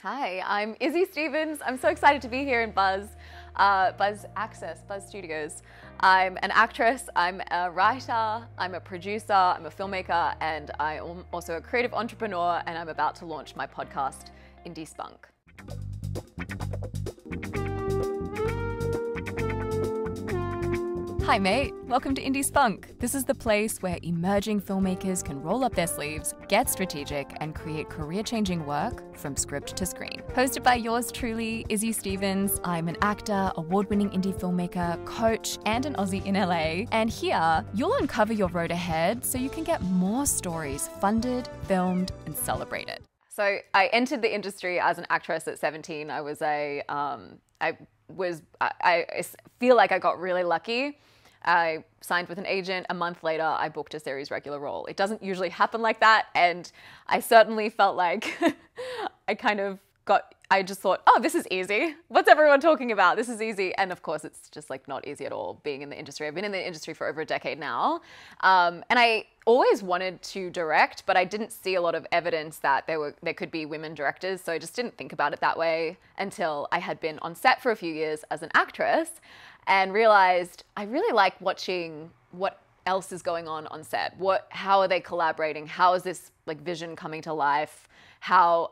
Hi, I'm Izzy Stevens. I'm so excited to be here in Buzz Studios. I'm an actress, I'm a writer, I'm a producer, I'm a filmmaker, and I am also a creative entrepreneur, and I'm about to launch my podcast, IndieSpunk. Hi mate, welcome to IndieSpunk. This is the place where emerging filmmakers can roll up their sleeves, get strategic, and create career-changing work from script to screen. Hosted by yours truly, Izzy Stevens, I'm an actor, award-winning indie filmmaker, coach, and an Aussie in LA. And here, you'll uncover your road ahead so you can get more stories funded, filmed, and celebrated. So I entered the industry as an actress at 17. I feel like I got really lucky. I signed with an agent. A month later, I booked a series regular role. It doesn't usually happen like that. And I certainly felt like I just thought, oh, this is easy. What's everyone talking about? This is easy. And of course, it's just like not easy at all being in the industry. I've been in the industry for over a decade now. And I always wanted to direct, but I didn't see a lot of evidence that there could be women directors. So I just didn't think about it that way until I had been on set for a few years as an actress and realized I really like watching what else is going on set. How are they collaborating? How is this like vision coming to life? How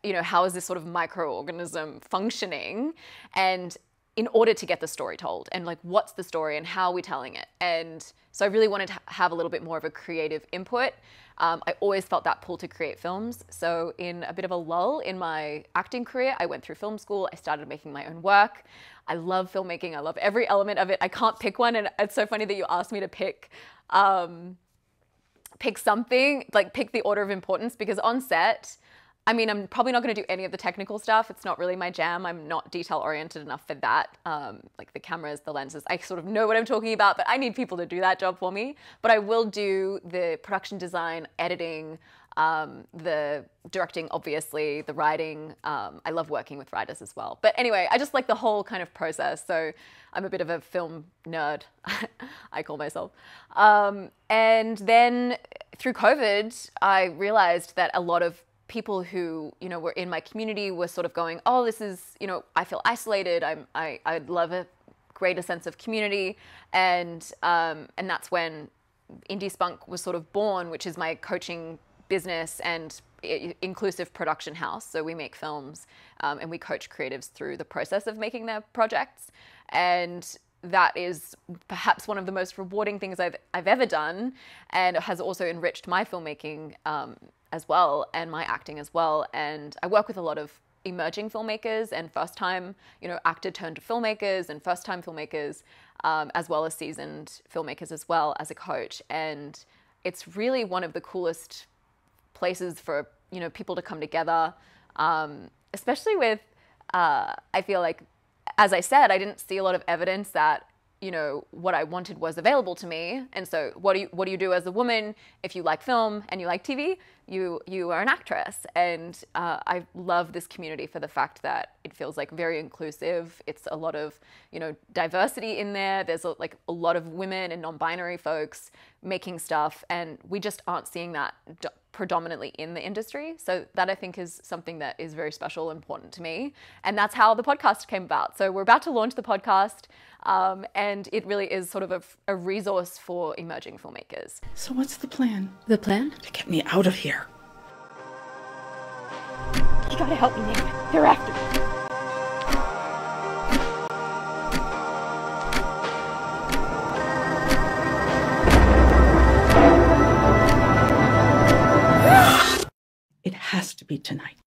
is this sort of microorganism functioning? And in order to get the story told, and like, what's the story and how are we telling it? And so I really wanted to have a little bit more of a creative input. I always felt that pull to create films. So in a bit of a lull in my acting career, I went through film school. I started making my own work. I love filmmaking. I love every element of it. I can't pick one. And it's so funny that you asked me to pick something, like pick the order of importance, because on set, I mean, I'm probably not going to do any of the technical stuff. It's not really my jam. I'm not detail oriented enough for that. Like the cameras, the lenses, I sort of know what I'm talking about, but I need people to do that job for me. But I will do the production design, editing, the directing, obviously, the writing. I love working with writers as well. But anyway, I just like the whole kind of process. So I'm a bit of a film nerd, I call myself. And then through COVID, I realized that a lot of people who, were in my community were sort of going, oh, this is, I feel isolated. I'd love a greater sense of community. And that's when IndieSpunk was sort of born, which is my coaching business and inclusive production house. So we make films and we coach creatives through the process of making their projects. And that is perhaps one of the most rewarding things I've ever done. And it has also enriched my filmmaking as well, and my acting as well. And I work with a lot of emerging filmmakers and first-time, actor turned filmmakers and first-time filmmakers, as well as seasoned filmmakers as well as a coach. And it's really one of the coolest places for, people to come together, especially with, I feel like, as I said, I didn't see a lot of evidence that, what I wanted was available to me. And so what do you do as a woman if you like film and you like TV? You are an actress. And I love this community for the fact that it feels like very inclusive. It's a lot of, diversity in there. There's a lot of women and non-binary folks making stuff, and we just aren't seeing that predominantly in the industry. So that I think is something that is very special and important to me. And that's how the podcast came about. So we're about to launch the podcast, and it really is sort of a resource for emerging filmmakers. So what's the plan? The plan? To get me out of here. You gotta help me, Nick. They're after me. It has to be tonight.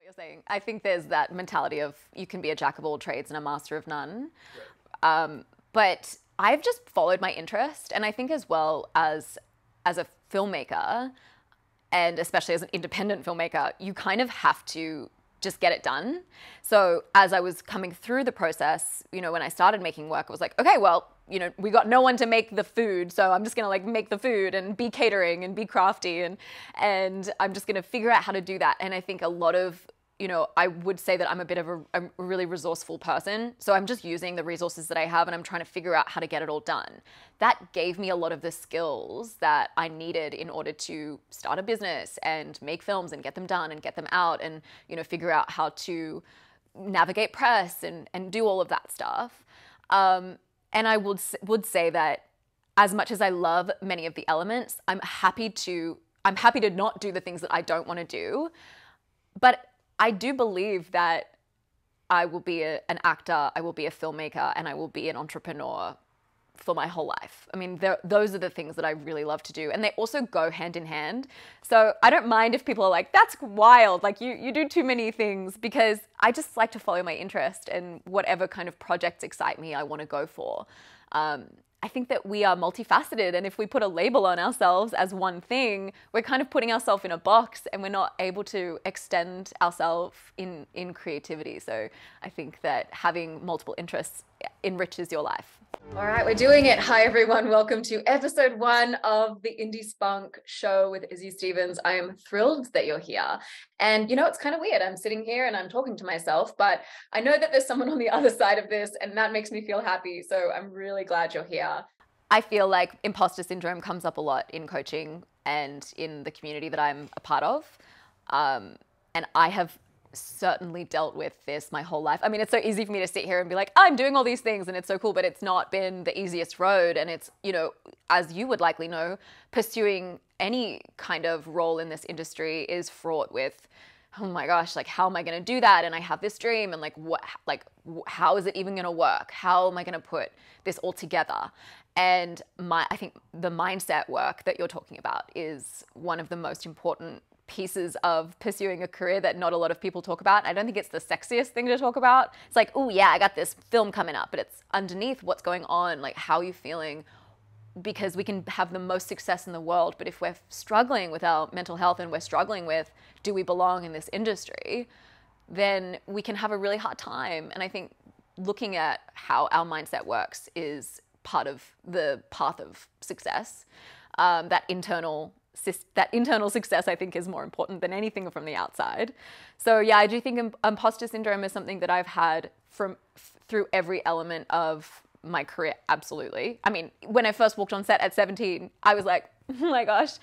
You're saying, I think there's that mentality of you can be a jack of all trades and a master of none. But I've just followed my interest, and I think as well as a filmmaker, and especially as an independent filmmaker, you kind of have to just get it done. So as I was coming through the process, when I started making work, I was like, okay, well, we got no one to make the food, so I'm just gonna make the food and be catering and be crafty, and I'm just gonna figure out how to do that. And I think a lot of I would say that I'm a bit of a really resourceful person. So I'm just using the resources that I have and I'm trying to figure out how to get it all done. That gave me a lot of the skills that I needed in order to start a business and make films and get them done and get them out and, figure out how to navigate press and do all of that stuff. And I would say that as much as I love many of the elements, I'm happy to not do the things that I don't want to do. But I do believe that I will be an actor, I will be a filmmaker, and I will be an entrepreneur for my whole life. I mean, those are the things that I really love to do. And they also go hand in hand. So I don't mind if people are like, that's wild, like you do too many things, because I just like to follow my interest, and whatever kind of projects excite me, I want to go for. I think that we are multifaceted, and if we put a label on ourselves as one thing, we're kind of putting ourselves in a box and we're not able to extend ourselves in creativity. So I think that having multiple interests enriches your life. All right, we're doing it. Hi, everyone. Welcome to episode 1 of the IndieSpunk show with Izzy Stevens. I am thrilled that you're here. And it's kind of weird. I'm sitting here and I'm talking to myself, but I know that there's someone on the other side of this, and that makes me feel happy. So I'm really glad you're here. I feel like imposter syndrome comes up a lot in coaching and in the community that I'm a part of. And I have certainly dealt with this my whole life. I mean, it's so easy for me to sit here and be like, I'm doing all these things and it's so cool, but it's not been the easiest road. And it's, as you would likely know, pursuing any kind of role in this industry is fraught with, oh my gosh, like, how am I going to do that? And I have this dream, and how is it even going to work? How am I going to put this all together? And I think the mindset work that you're talking about is one of the most important pieces of pursuing a career that not a lot of people talk about. I don't think it's the sexiest thing to talk about. It's like, oh yeah, I got this film coming up, but it's underneath what's going on, like, how are you feeling? Because we can have the most success in the world, but if we're struggling with our mental health and we're struggling with, do we belong in this industry, then we can have a really hard time. And I think looking at how our mindset works is part of the path of success. That internal success, I think, is more important than anything from the outside. So yeah, I do think imposter syndrome is something that I've had through every element of my career. Absolutely. I mean, when I first walked on set at 17, I was like, oh my gosh,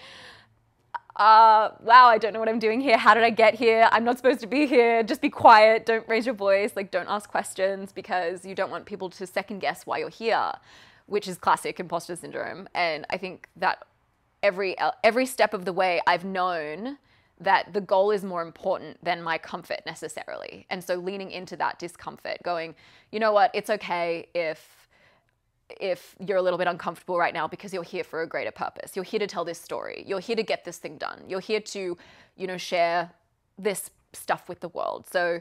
wow, I don't know what I'm doing here. How did I get here? I'm not supposed to be here. Just be quiet. Don't raise your voice. Like, don't ask questions, because you don't want people to second guess why you're here, which is classic imposter syndrome. And I think that every step of the way, I've known that the goal is more important than my comfort necessarily. And so leaning into that discomfort, going, you know what, it's okay if you're a little bit uncomfortable right now, because you're here for a greater purpose. You're here to tell this story. You're here to get this thing done. You're here to, share this stuff with the world. So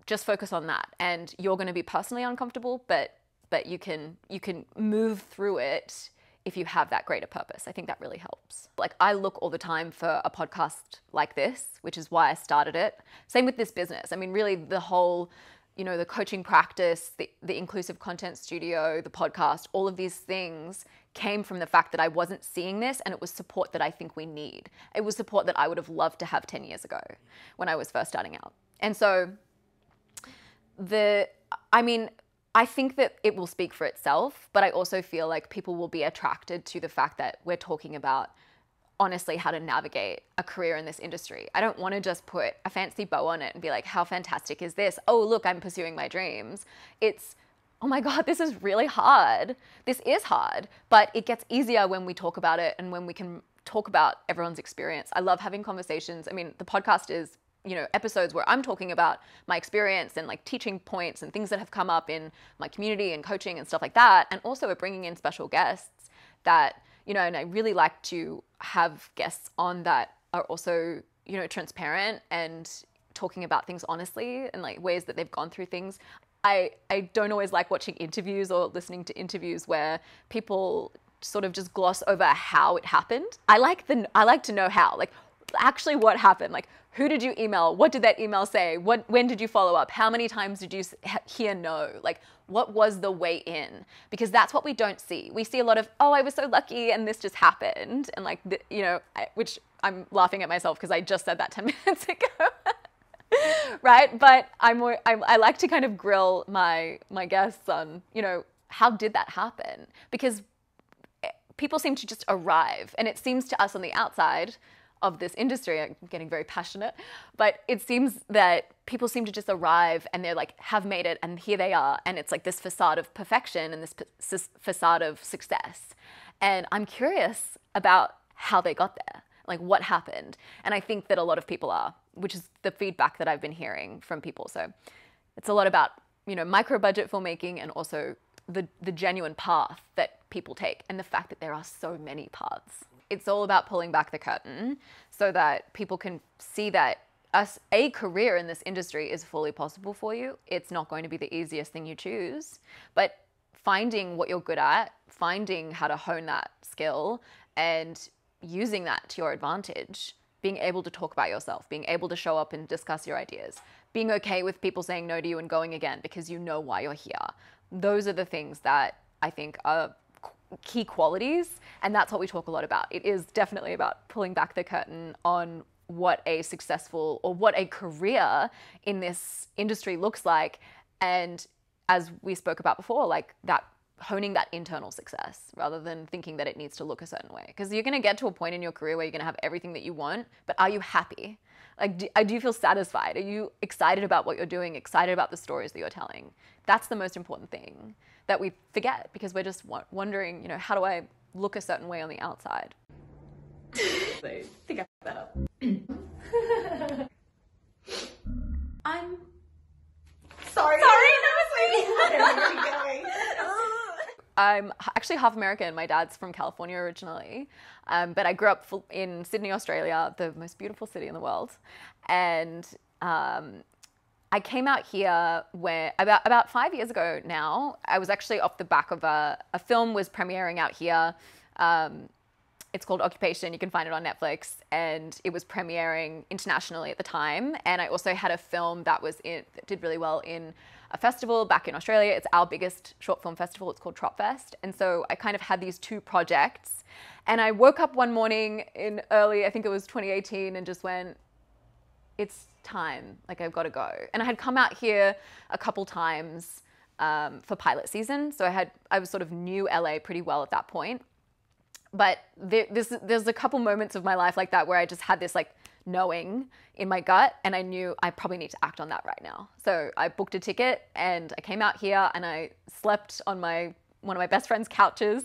just focus on that. And you're going to be personally uncomfortable, but you can move through it if you have that greater purpose. I think that really helps. Like, I look all the time for a podcast like this, which is why I started it. Same with this business. I mean, really the whole, the coaching practice, the inclusive content studio, the podcast, all of these things came from the fact that I wasn't seeing this, and it was support that I think we need. It was support that I would have loved to have 10 years ago when I was first starting out. And so I think that it will speak for itself, but I also feel like people will be attracted to the fact that we're talking about, honestly, how to navigate a career in this industry. I don't want to just put a fancy bow on it and be like, how fantastic is this? Oh, look, I'm pursuing my dreams. It's, oh my God, this is really hard. This is hard, but it gets easier when we talk about it and when we can talk about everyone's experience. I love having conversations. I mean, the podcast is, episodes where I'm talking about my experience and like teaching points and things that have come up in my community and coaching and stuff like that. And also we're bringing in special guests that, and I really like to have guests on that are also, transparent and talking about things honestly and like ways that they've gone through things. I don't always like watching interviews or listening to interviews where people sort of just gloss over how it happened. I like to know how, like, actually what happened. Like, who did you email? What did that email say? When did you follow up? How many times did you hear no? Like, what was the way in? Because that's what we don't see. We see a lot of, oh, I was so lucky and this just happened. And like, which I'm laughing at myself because I just said that 10 minutes ago. right? But I like to kind of grill my guests on, you know, how did that happen? Because people seem to just arrive, and it seems to us on the outside of this industry, I'm getting very passionate, but it seems that people seem to just arrive and they're like, have made it, and here they are, and it's like this facade of perfection and this facade of success. And I'm curious about how they got there, like what happened. And I think that a lot of people are, which is the feedback that I've been hearing from people. So it's a lot about, you know, micro budget filmmaking, and also the genuine path that people take, and the fact that there are so many paths. It's all about pulling back the curtain so that people can see that a career in this industry is fully possible for you. It's not going to be the easiest thing you choose, but finding what you're good at, finding how to hone that skill, and using that to your advantage, being able to talk about yourself, being able to show up and discuss your ideas, being okay with people saying no to you and going again because you know why you're here. Those are the things that I think are key qualities, and that's what we talk a lot about. It is definitely about pulling back the curtain on what a successful or what a career in this industry looks like, and as we spoke about before, like that, honing that internal success rather than thinking that it needs to look a certain way. Because you're going to get to a point in your career where you're going to have everything that you want, but are you happy? Like, do you feel satisfied? Are you excited about what you're doing, excited about the stories that you're telling? That's the most important thing that we forget, because we're just wondering, you know, how do I look a certain way on the outside? I think I fucked that up. I'm sorry. I'm actually half American. My dad's from California originally, but I grew up in Sydney, Australia, the most beautiful city in the world. And I came out here where about 5 years ago now. I was actually off the back of a film was premiering out here. It's called Occupation. You can find it on Netflix, and it was premiering internationally at the time. And I also had a film that did really well in a festival back in Australia. It's our biggest short film festival. It's called Tropfest. And so I kind of had these two projects. And I woke up one morning in early, I think it was 2018, and just went, it's time. Like, I've got to go. And I had come out here a couple times for pilot season. So I was sort of knew LA pretty well at that point. But there's a couple moments of my life like that where I just had this like knowing in my gut, and I knew I probably need to act on that right now. So I booked a ticket and I came out here, and I slept on one of my best friend's couches,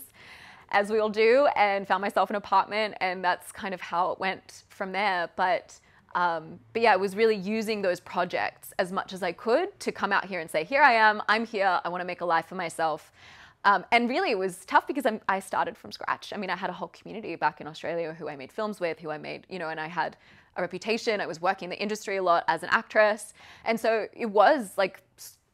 as we all do, and found myself an apartment, and that's kind of how it went from there. But yeah, I was really using those projects as much as I could to come out here and say, here I am, I'm here, I want to make a life for myself. And really it was tough because I started from scratch. I mean, I had a whole community back in Australia who I made films with, who I made, you know, and I had a reputation. I was working in the industry a lot as an actress. And so it was like,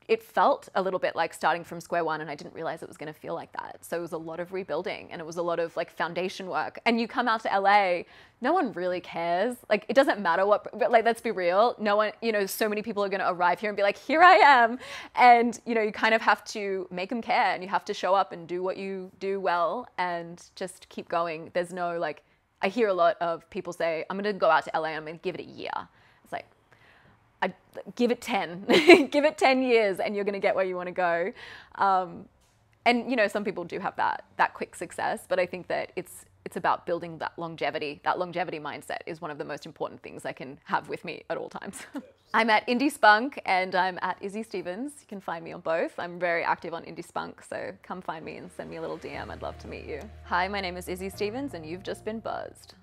it felt a little bit like starting from square one, and I didn't realize it was going to feel like that. So it was a lot of rebuilding, and it was a lot of like foundation work. And you come out to LA, no one really cares. Like, it doesn't matter but like, let's be real. No one, you know, so many people are going to arrive here and be like, here I am. And, you know, you kind of have to make them care, and you have to show up and do what you do well and just keep going. There's no like, I hear a lot of people say, I'm going to go out to LA and I'm going to give it a year. It's like, I give it 10, give it 10 years and you're going to get where you want to go. And, you know, some people do have that quick success, but I think that it's about building that longevity. That longevity mindset is one of the most important things I can have with me at all times. I'm at IndieSpunk and I'm at Izzy Stevens. You can find me on both. I'm very active on IndieSpunk, so come find me and send me a little DM. I'd love to meet you. Hi, my name is Izzy Stevens and you've just been buzzed.